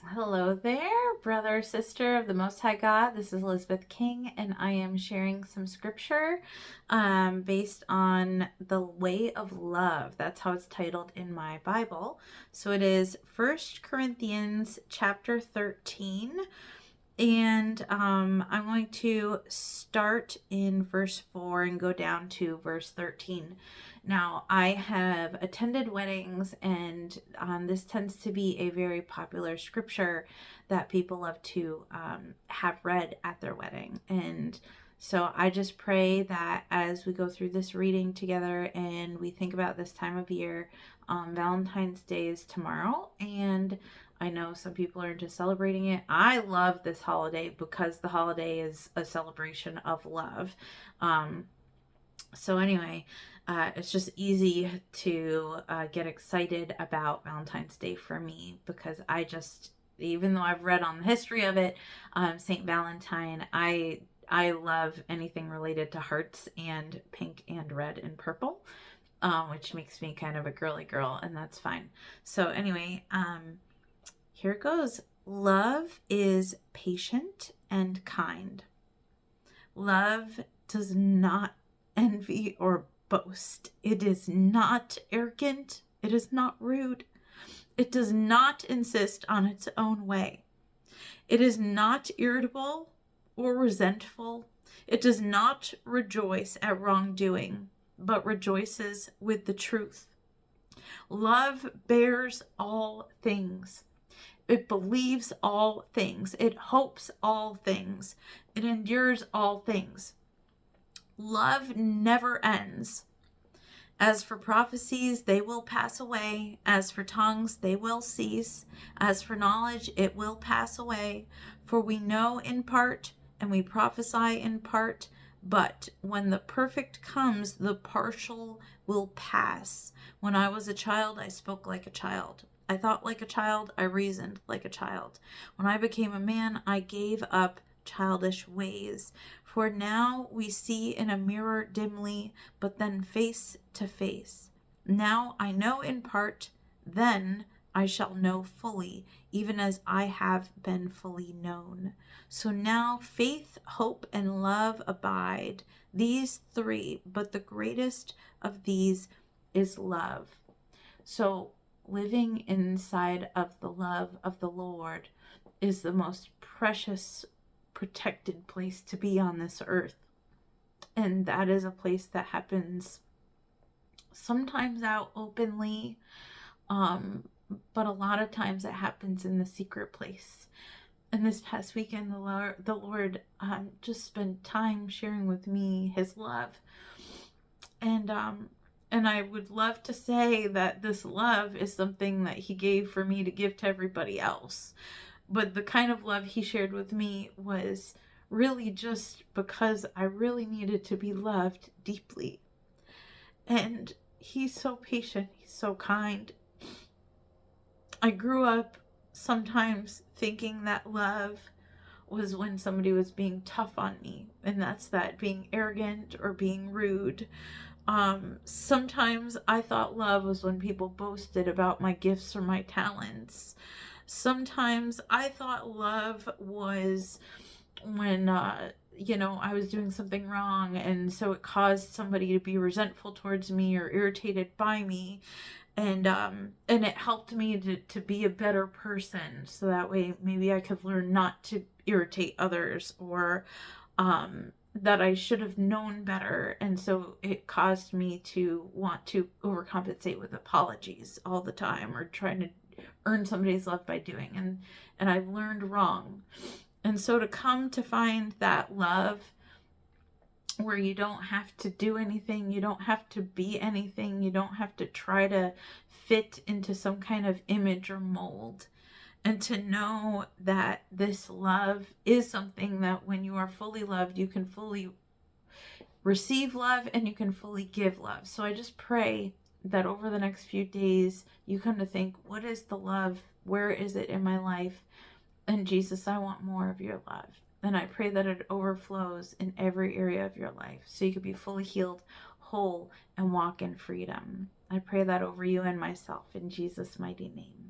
Hello there, brother, sister of the Most High God. This is Elizabeth King, and I am sharing some scripture based on the way of love. That's how it's titled in my Bible. So it is 1 Corinthians chapter 13. And I'm going to start in verse 4 and go down to verse 13. Now, I have attended weddings, and this tends to be a very popular scripture that people love to have read at their wedding. And so I just pray that as we go through this reading together and we think about this time of year, Valentine's Day is tomorrow, and I know some people are into celebrating it. I love this holiday because the holiday is a celebration of love. Um, so, anyway, it's just easy to get excited about Valentine's Day for me because even though I've read on the history of it, Saint Valentine, I love anything related to hearts and pink and red and purple, which makes me kind of a girly girl, and that's fine. So, anyway, here it goes. Love is patient and kind. Love does not envy or boast. It is not arrogant. It is not rude. It does not insist on its own way. It is not irritable or resentful. It does not rejoice at wrongdoing, but rejoices with the truth. Love bears all things. It believes all things. It hopes all things. It endures all things. Love never ends. As for prophecies, they will pass away. As for tongues, they will cease. As for knowledge, it will pass away. For we know in part, and we prophesy in part. But when the perfect comes, the partial will pass. When I was a child, I spoke like a child. I thought like a child. I reasoned like a child. When I became a man, I gave up childish ways. For now we see in a mirror dimly, but then face to face. Now I know in part, then I shall know fully, even as I have been fully known. So now faith, hope, and love abide, these three, but the greatest of these is love. So living inside of the love of the Lord is the most precious, protected place to be on this earth. And that is a place that happens sometimes out openly, um, but a lot of times it happens in the secret place. And this past weekend, the Lord just spent time sharing with me His love, and I would love to say that this love is something that He gave for me to give to everybody else. But the kind of love He shared with me was really just because I really needed to be loved deeply. And He's so patient, He's so kind. I grew up sometimes thinking that love was when somebody was being tough on me, and that's that being arrogant or being rude. Sometimes I thought love was when people boasted about my gifts or my talents. Sometimes I thought love was when, I was doing something wrong, and so it caused somebody to be resentful towards me or irritated by me, and it helped me to be a better person, so that way maybe I could learn not to irritate others, or that I should have known better, and so it caused me to want to overcompensate with apologies all the time, or trying to earn somebody's love by doing, and I learned wrong. And so to come to find that love where you don't have to do anything, you don't have to be anything, you don't have to try to fit into some kind of image or mold, and to know that this love is something that when you are fully loved, you can fully receive love and you can fully give love. So I just pray that over the next few days, you come to think, what is the love? Where is it in my life? And Jesus, I want more of your love. And I pray that it overflows in every area of your life so you could be fully healed, whole, and walk in freedom. I pray that over you and myself in Jesus' mighty name.